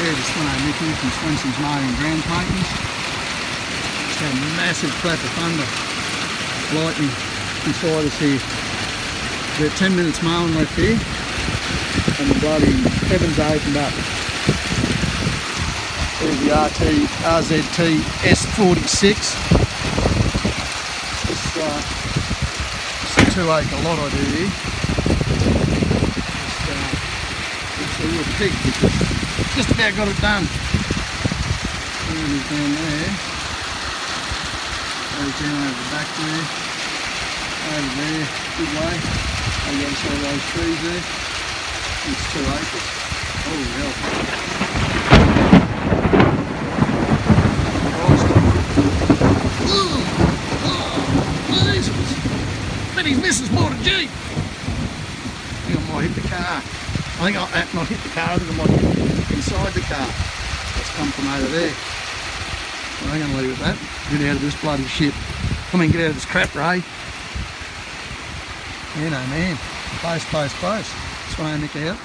There's a Sveno Mickey from Svenson's Mowing ground paintings. Just had a massive clap of thunder, lightning beside us here. About 10 minutes mowing left here, and the bloody heavens opened up. There's the RZT S46. It's a 2-acre lot I do here. It's a real pig. Just about got it done. There it is down there. Goes down over the back there. Over there, good way. On the other side of those trees there. It's 2 acres. Holy hell. Jesus! But his missus bought a Jeep. I think I might hit the car. I think I not hit the car, I think I might hit inside the car. That's come from over there. Well, I'm going to leave it at that. Get out of this bloody shit. I mean, get out of this crap, Ray. You know, man. Close. Sveno Mick out.